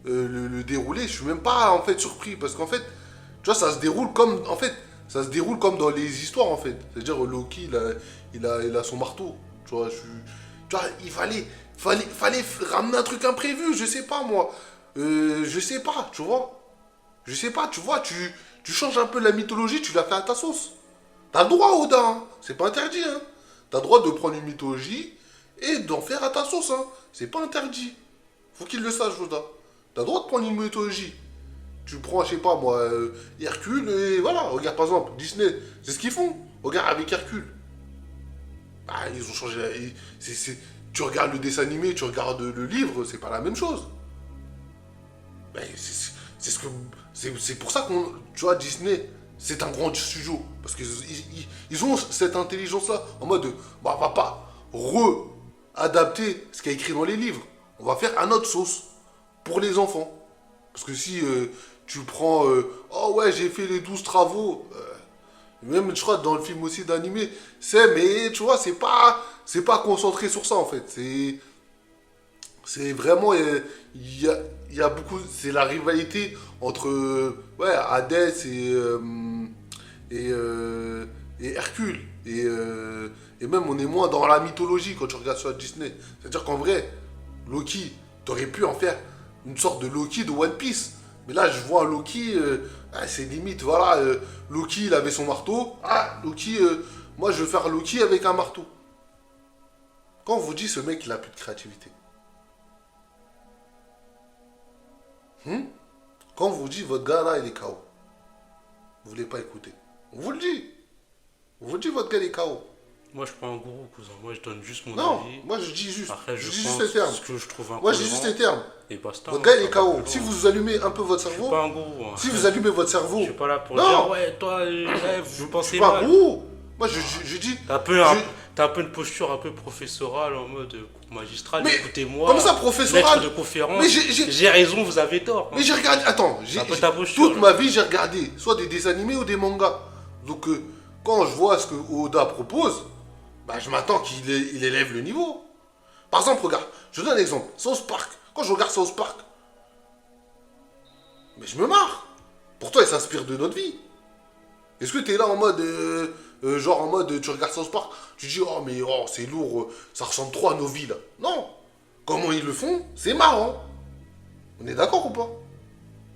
le déroulé, je suis même pas en fait surpris parce qu'en fait, tu vois, ça se déroule comme, en fait, ça se déroule comme dans les histoires en fait. C'est-à-dire Loki, il a son marteau. Tu vois, tu vois, il fallait ramener un truc imprévu, je sais pas moi. Je sais pas, tu vois. Je sais pas, tu vois, tu changes un peu la mythologie, tu la fais à ta sauce. T'as le droit, Oda, hein. C'est pas interdit, hein. T'as le droit de prendre une mythologie et d'en faire à ta sauce, hein. C'est pas interdit. Faut qu'il le sache, Oda. T'as le droit de prendre une mythologie. Tu prends, je sais pas moi, Hercule, et voilà, regarde par exemple, Disney, c'est ce qu'ils font. Regarde avec Hercule. Ah, ils ont changé. Tu regardes le dessin animé, tu regardes le livre, c'est pas la même chose. Ben, c'est pour ça qu'on. Tu vois, Disney, c'est un grand studio. Parce qu'ils ont cette intelligence-là. En mode, bah, on va pas re-adapter ce qui est écrit dans les livres. On va faire à notre sauce. Pour les enfants. Parce que si tu prends. Oh, oh ouais, j'ai fait les 12 travaux. Même, je crois, dans le film aussi d'animé, mais tu vois, c'est pas concentré sur ça, en fait. C'est vraiment, il y a beaucoup, c'est la rivalité entre, ouais, Hadès et, et Hercule. Et même, on est moins dans la mythologie quand tu regardes sur Disney. C'est-à-dire qu'en vrai, Loki, t'aurais pu en faire une sorte de Loki de One Piece. Mais là, je vois un Loki, c'est limite, voilà, Loki, il avait son marteau. Ah, Loki, moi, je veux faire Loki avec un marteau. Quand on vous dit ce mec, il a plus de créativité. Hmm. Quand on vous dit votre gars là, il est KO. Vous voulez pas écouter. On vous le dit. On vous dit votre gars, il est KO. Moi, je suis pas un gourou, cousin. Moi, je donne juste mon Non, avis. moi je dis juste. Après, Je je dis juste pense les termes. ce que je trouve Moi je dis juste les termes. Et basta. Votre gars, il ça est va KO. plus Si loin. vous allumez un peu votre Je suis cerveau, pas un gourou. Hein. si vous allumez votre cerveau, Je suis pas là pour non, dire, ouais, toi, ouais, vous je pensez suis pas mal. gros. Moi je dis. T'as un peu une posture un peu professorale en mode cours magistral. Mais Écoutez-moi. comme ça, professoral. Maître de conférence. Mais J'ai raison, vous avez tort. Mais j'ai regardé. Attends, Un peu ta posture, toute là. ma vie j'ai regardé soit des dessins animés ou des mangas. Donc quand je vois ce que Oda propose, bah, je m'attends il élève le niveau. Par exemple, regarde, je te donne un exemple. South Park. Quand je regarde South Park, mais je me marre. Pourtant, il s'inspire de notre vie. Est-ce que t'es là en mode, genre en mode, tu regardes South Park, tu dis, oh mais oh, c'est lourd, ça ressemble trop à nos vies là. Non. Comment ils le font, c'est marrant. On est d'accord ou pas?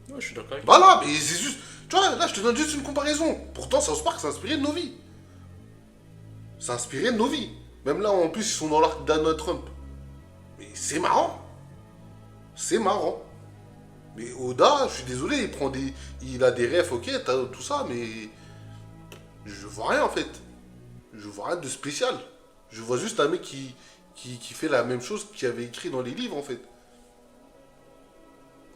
Ouais, je suis d'accord avec toi. Voilà, mais c'est juste, tu vois, là je te donne juste une comparaison. Pourtant, South Park s'est inspiré de nos vies. C'est inspiré de nos vies. Même là, en plus, ils sont dans l'arc d'Donald Trump. Mais c'est marrant. C'est marrant. Mais Oda, je suis désolé, il a des refs, ok, t'as tout ça, mais je vois rien en fait. Je vois rien de spécial. Je vois juste un mec qui fait la même chose qu'il avait écrit dans les livres en fait.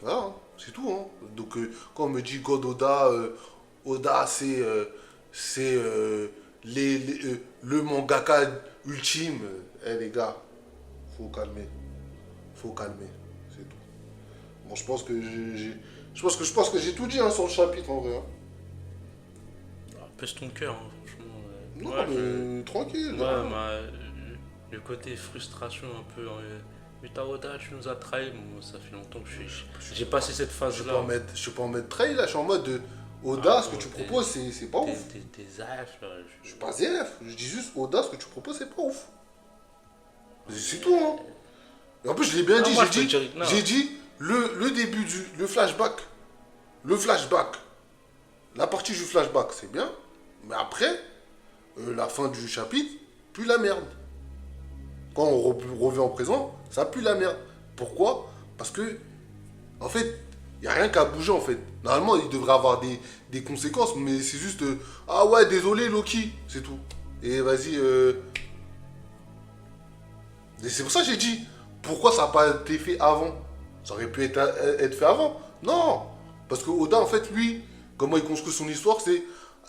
Voilà, hein, c'est tout. Hein. Donc quand on me dit God Oda, Oda c'est le mangaka ultime. Eh les gars, faut calmer. Faut calmer. C'est tout. Bon, je pense que je pense que j'ai tout dit hein, sur le chapitre en vrai. Hein. Ah, pèse ton cœur, hein, franchement. Non, Ouais, mais tranquille. Ouais, hein. le côté frustration un peu. Mais Oda, tu nous as trahis. Moi, ça fait longtemps que j'ai passé cette Je phase-là. suis pas en mode trail là, je suis en mode Oda, Ah, ce que bon, tu proposes, c'est pas ouf. T'es ZF, là. Je suis pas ZF, je dis juste Oda, ce que tu proposes, c'est pas ouf. C'est tout, hein. Et en plus, je l'ai bien Ah, dit, moi, je peux dire- non. j'ai dit le début le flashback, la partie du flashback, c'est bien, mais après, la fin du chapitre, pue la merde. Quand on revient en présent, ça pue la merde. Pourquoi? Parce que, en fait, il n'y a rien qu'à bouger, en fait. Normalement, il devrait avoir des conséquences, mais c'est juste, ah ouais, désolé, Loki, c'est tout. Et vas-y, et c'est pour ça que j'ai dit, pourquoi ça n'a pas été fait avant? Ça aurait pu être fait avant. Non. Parce que Oda, en fait, lui, comment il construit son histoire, c'est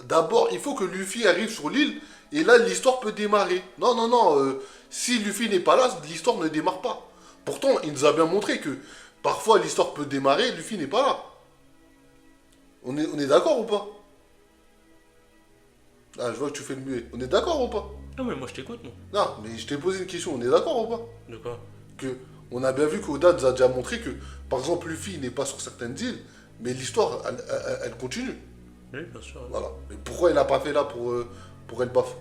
d'abord, il faut que Luffy arrive sur l'île, et là, l'histoire peut démarrer. Non, non, non. Si Luffy n'est pas là, l'histoire ne démarre pas. Pourtant, il nous a bien montré que parfois, l'histoire peut démarrer, Luffy n'est pas là. On est d'accord ou pas? Ah, je vois que tu fais le muet. On est d'accord ou pas? Non, mais moi, je t'écoute, moi. Non, mais je t'ai posé une question. On est d'accord ou pas? De quoi? Que on a bien vu qu'Oda nous a déjà montré que, par exemple, Luffy n'est pas sur certaines îles, mais l'histoire, elle continue. Oui, bien sûr. Voilà. Mais pourquoi il n'a pas fait là pour Elbaf?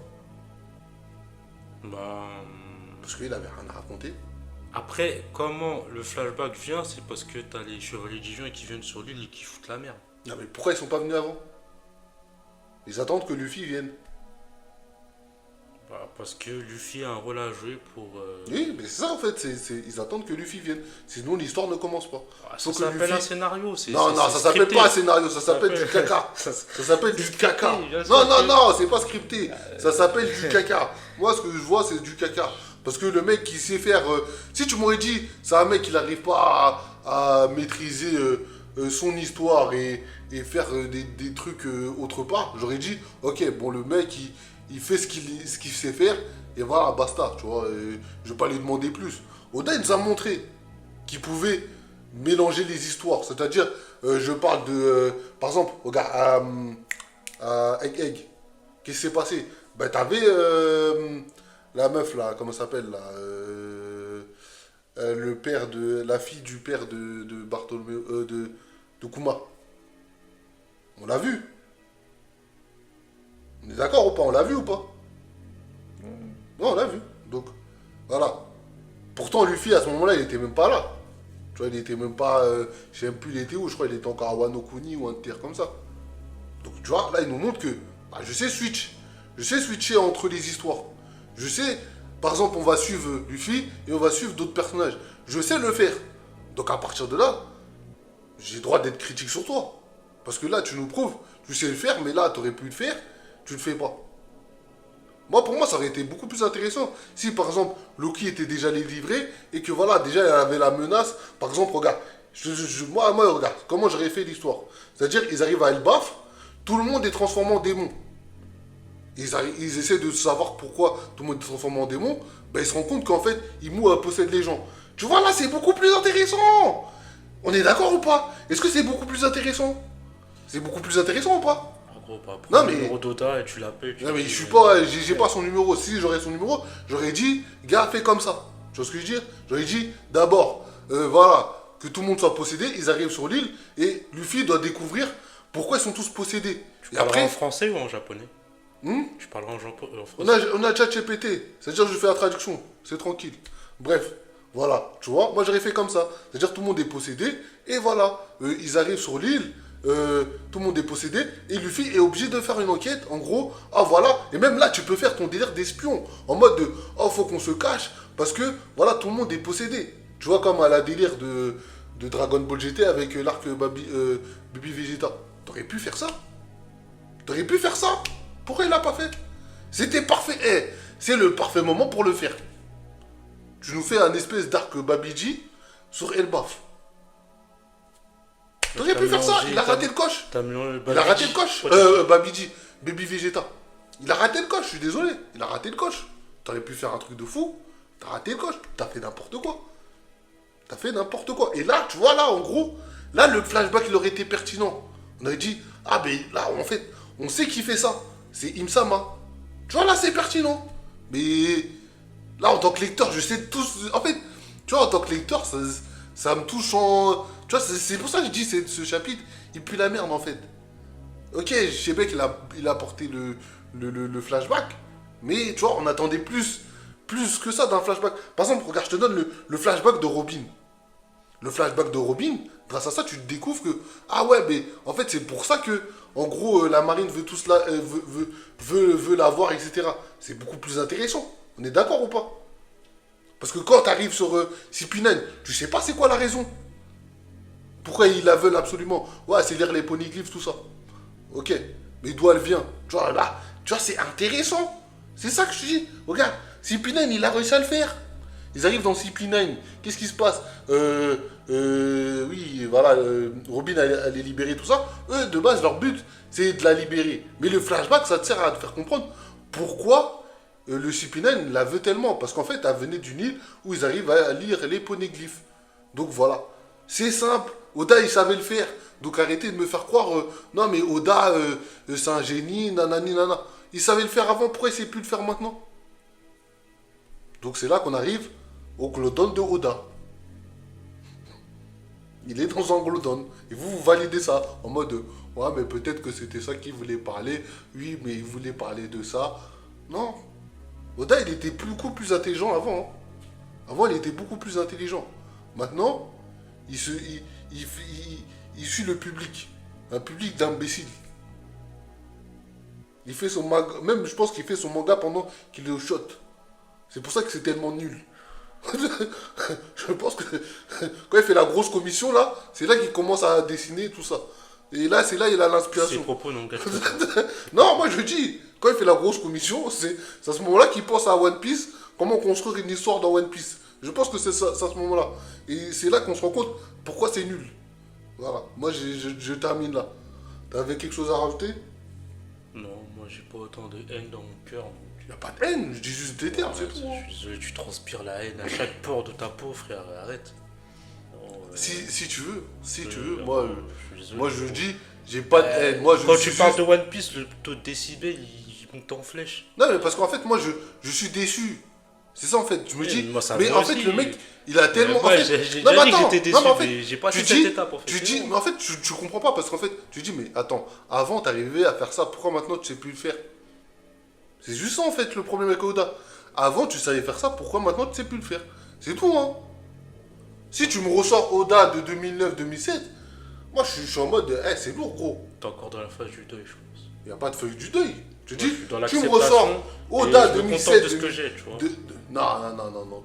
Bah. Parce qu'il avait rien à raconter. Après, comment le flashback vient, c'est parce que t'as les chevaliers divins qui viennent sur l'île et qui foutent la merde. Non, mais pourquoi ils sont pas venus avant? Ils attendent que Luffy vienne. Bah, parce que Luffy a un rôle à jouer pour. Oui, mais c'est ça en fait. Ils attendent que Luffy vienne. Sinon, l'histoire ne commence pas. Ah, ça Faut que s'appelle Luffy- un scénario. Non, non, ça s'appelle pas un scénario, ça s'appelle du caca. Ça s'appelle du scripté, caca. bien sûr Non, non, que- non, c'est pas scripté. Ça s'appelle du caca. Moi, ce que je vois, c'est du caca. Parce que le mec qui sait faire. Si tu m'aurais dit, c'est un mec qui n'arrive pas à maîtriser son histoire et faire des trucs autre part, j'aurais dit, ok, bon, le mec, il fait ce qu'il sait faire et voilà, basta, tu vois. Je vais pas lui demander plus. Oda, il nous a montré qu'il pouvait mélanger les histoires. C'est-à-dire, je parle de... par exemple, regarde, à Egg Egg, qu'est-ce qui s'est passé? Bah, t'avais la meuf, là, comment ça s'appelle, là le père de... La fille du père de Bartholoméo... de Kuma. On l'a vu. On est d'accord ou pas? On l'a vu ou pas? Non, on l'a vu. Donc, voilà. Pourtant, Luffy, à ce moment-là, il était même pas là. Tu vois, il était même pas... je sais même plus il était où. Je crois qu'il était encore à Wano Kuni ou un terre comme ça. Donc, tu vois, là, il nous montre que... Bah, je sais switch. Je sais switcher entre les histoires. Je sais... Par exemple, on va suivre Luffy et on va suivre d'autres personnages. Je sais le faire. Donc, à partir de là, j'ai le droit d'être critique sur toi. Parce que là, tu nous prouves, tu sais le faire, mais là, tu aurais pu le faire, tu le fais pas. Moi, pour moi, ça aurait été beaucoup plus intéressant si, par exemple, Loki était déjà livré et que, voilà, déjà, il avait la menace. Par exemple, regarde, moi, regarde, comment j'aurais fait l'histoire. C'est-à-dire, ils arrivent à Elbaf, tout le monde est transformé en démon. Ils essaient de savoir pourquoi tout le monde est transformé en démon. Ben, ils se rendent compte qu'en fait, Imu possède les gens. Tu vois, là, c'est beaucoup plus intéressant. On est d'accord ou pas? Est-ce que c'est beaucoup plus intéressant? C'est beaucoup plus intéressant ou pas? En gros, pas Non prendre le mais... numéro d'Oda et tu l'appelles. Non mais je suis pas... J'ai pas son numéro. Si j'aurais son numéro, j'aurais dit, gars, fais comme ça. Tu vois ce que je veux dire? J'aurais dit, d'abord, voilà, que tout le monde soit possédé, ils arrivent sur l'île, et Luffy doit découvrir pourquoi ils sont tous possédés. Tu Et parleras après... en français ou en japonais? Hmm, Tu parleras en français. on a déjà ChatGPT. C'est-à-dire que je fais la traduction. C'est tranquille. Bref, voilà. Tu vois, moi j'aurais fait comme ça. C'est-à-dire que tout le monde est possédé, et voilà. Ils arrivent sur l'île, tout le monde est possédé, et Luffy est obligé de faire une enquête, en gros, ah voilà, et même là tu peux faire ton délire d'espion, en mode de, oh faut qu'on se cache, parce que, voilà, tout le monde est possédé. Tu vois, comme à la délire de Dragon Ball GT avec l'arc Baby Vegeta. T'aurais pu faire ça. T'aurais pu faire ça. Pourquoi il l'a pas fait? C'était parfait. Eh, c'est le parfait moment pour le faire. Tu nous fais un espèce d'arc Babiji sur Elbaf. T'aurais pu faire ça. Il a raté le coche. Il a raté le coche. Babiji. Baby Vegeta. Il a raté le coche. Je suis désolé. Il a raté le coche. T'aurais pu faire un truc de fou. T'as raté le coche. T'as fait n'importe quoi. T'as fait n'importe quoi. Et là, tu vois, là, en gros, là, le flashback, il aurait été pertinent. On aurait dit, ah, ben là, en fait, on sait qui fait ça. C'est Imsama. Tu vois, là, c'est pertinent. Mais là, en tant que lecteur, je sais tous. En fait, tu vois, en tant que lecteur, ça me touche en. Tu vois, c'est pour ça que je dis ce chapitre, il pue la merde, en fait. Ok, je sais bien qu'il a apporté le flashback. Mais, tu vois, on attendait plus que ça d'un flashback. Par exemple, regarde, je te donne le flashback de Robin. Le flashback de Robin, grâce à ça, tu découvres que, ah ouais, mais en fait, c'est pour ça que, en gros, la marine veut tous la, veut l'avoir, etc. C'est beaucoup plus intéressant. On est d'accord ou pas? Parce que quand tu arrives sur CP9, tu sais pas c'est quoi la raison. Pourquoi ils la veulent absolument? Ouais, c'est lire les poneglyphes, tout ça. Ok, mais d'où elle vient? Tu vois, là, tu vois, c'est intéressant. C'est ça que je te dis. Regarde, CP9, il a réussi à le faire. Ils arrivent dans CP9. Qu'est-ce qui se passe? Oui, voilà, Robin elle est libérée, tout ça. Eux, de base, leur but, c'est de la libérer. Mais le flashback, ça te sert à te faire comprendre pourquoi le CP9 la veut tellement. Parce qu'en fait, elle venait d'une île où ils arrivent à lire les poneglyphes. Donc voilà. C'est simple. Oda, il savait le faire. Donc arrêtez de me faire croire, non mais Oda, c'est un génie, nanani, nana. Il savait le faire avant, pourquoi il ne sait plus le faire maintenant? Donc c'est là qu'on arrive au Glodon de Oda. Il est dans un Glodon. Et vous validez ça en mode, ouais mais peut-être que c'était ça qu'il voulait parler. Oui, mais il voulait parler de ça. Non. Oda, il était beaucoup plus intelligent avant. Hein. Avant, il était beaucoup plus intelligent. Maintenant, il suit le public. Un public d'imbéciles. Il fait son manga. Même, je pense qu'il fait son manga pendant qu'il est au shot. C'est pour ça que c'est tellement nul. Je pense que quand il fait la grosse commission, là, c'est là qu'il commence à dessiner tout ça. Et là, c'est là il a l'inspiration. Ses propos n'ont gâché. Non, moi je dis, quand il fait la grosse commission, c'est à ce moment-là qu'il pense à One Piece, comment construire une histoire dans One Piece. Je pense que c'est à ce moment-là. Et c'est là qu'on se rend compte pourquoi c'est nul. Voilà, moi je termine là. T'avais quelque chose à rajouter? Non, moi j'ai pas autant de haine dans mon cœur. Il n'y a pas de haine, je dis juste des termes, c'est tout. Je suis désolé, tu transpires la haine à chaque pore de ta peau, frère, arrête. Non, Si tu veux, si tu veux, Après, je suis désolé. moi je dis, j'ai pas de haine. Moi je Quand suis tu parles juste. de One Piece, le taux de décibels, il monte en flèche. Non, mais parce qu'en fait, moi je suis déçu. C'est ça en fait. Je me dis, Moi, ça mais me en fait, aussi. le mec, il a tellement. Moi, En fait, j'ai non, déjà mais dit que attends, j'étais déçu, non, mais en fait, mais j'ai passé tu cette dis, étape en fait. tu c'est dis, bon. mais en fait, tu comprends pas parce qu'en fait, tu dis, mais attends, avant t'arrivais à faire ça, pourquoi maintenant tu sais plus le faire? C'est juste ça en fait le problème avec Oda. Avant tu savais faire ça, pourquoi maintenant tu sais plus le faire? C'est tout, hein. Si tu me ressors Oda de 2009-2007, moi je suis en mode, c'est lourd gros. T'es encore dans la phase du deuil, je pense. Il n'y a pas de feuille du deuil. Je te Moi, dis, je suis dans tu me l'acceptation ressors et Oda je me contente 2007. de ce que j'ai, tu vois. Non.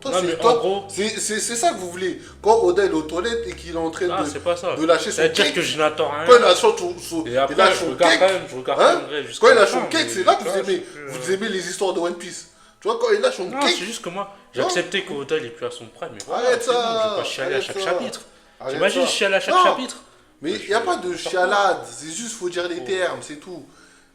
Toi, Non, c'est mais toi, en gros- c'est ça que vous voulez. Quand Oda est aux toilettes et qu'il est en train Ah, c'est pas ça. de lâcher son C'est-à-dire cake, que je n'attends rien. quand il lâche Et il après, lâche je son regarde cake, quand même, je regarde hein, quand même vrai jusqu'à quand il la lâche fin, son cake, mais c'est là que tu vois, vous aimez les histoires de One Piece. Tu vois, quand il lâche son Non, cake, c'est juste que moi, j'ai accepté qu'Oda il est plus à son prime, mais voilà, Arrête c'est bon, ça, je vais pas chialer à arrête chaque ça. chapitre. Arrête T'imagines, ça. je chiale à chaque Non. chapitre? mais il n'y a pas de chialade, c'est juste faut dire les termes, c'est tout.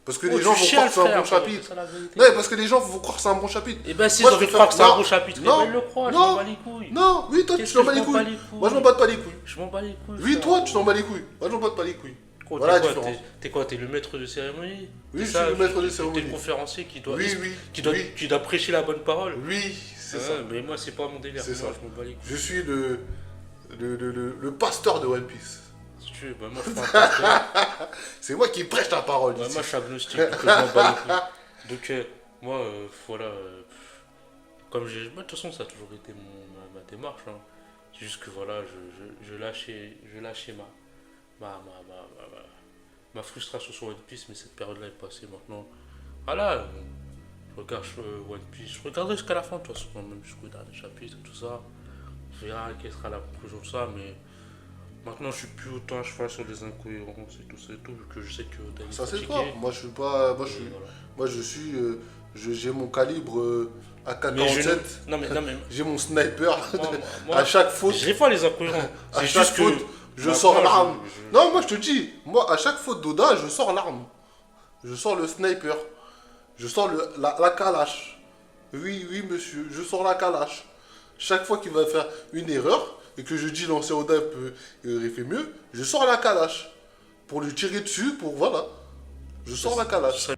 Parce que les Oh, gens tu vont chiales, croire que c'est un frère, bon chapitre. c'est ça la vérité. Non, mais parce que les gens vont croire que c'est un bon chapitre. Et ben, s'ils Moi, ont je envie de préfère- croire que c'est un non, bon chapitre, non, et ben, ils le croient, je non, m'en bats les couilles. Non, oui, toi, Qu'est-ce tu t'en que bats je les m'en bats couilles. les couilles? Moi, je m'en bats pas les couilles. Je m'en bats les couilles. Oui, frère. toi, tu t'en bats les couilles. Moi, je m'en bats pas les couilles. Gros, Voilà la t'es quoi, différence. t'es quoi? T'es le maître de cérémonie? Oui, C'est je ça, suis le maître de T'es cérémonie. le conférencier qui doit, Oui, oui, qui doit, oui. qui doit prêcher la bonne parole. Oui, c'est Ouais, ça. mais moi, c'est pas mon délire. C'est Moi, ça. je m'en bats les couilles. Je suis le pasteur de One Piece. Si tu veux, bah, moi, je fais un pasteur. C'est moi qui prêche ta parole. Ouais, ici. moi, je suis agnostique, donc je m'en bats les couilles. Donc, moi, voilà. Comme j'ai. Moi, de toute façon, ça a toujours été ma démarche. Hein. C'est juste que voilà, je lâchais ma frustration sur One Piece, mais cette période-là est passée maintenant. Voilà, je regarde One Piece, je regarderai jusqu'à la fin, de toute façon, même jusqu'au dernier chapitre, tout ça. Je verrai quelle sera la conclusion de ça, mais maintenant je suis plus autant à cheval sur les incohérences et tout ça, vu que je sais que Daniel Ça, est c'est fatigué. toi. Moi, je suis pas. Voilà. J'ai mon calibre Mais AK-47. non, mais J'ai mon sniper. moi, À chaque faute, je pas les incohérents. à C'est chaque juste que. faute, je Bah, sors moi, l'arme. je- Non, moi je te dis, moi à chaque faute d'Oda, je sors l'arme. Je sors le sniper. Je sors la calache. Oui, oui, monsieur, je sors la calache. Chaque fois qu'il va faire une erreur et que je dis l'ancien Oda aurait fait mieux, je sors la calache. Pour lui tirer dessus, pour voilà. Je sors la calache.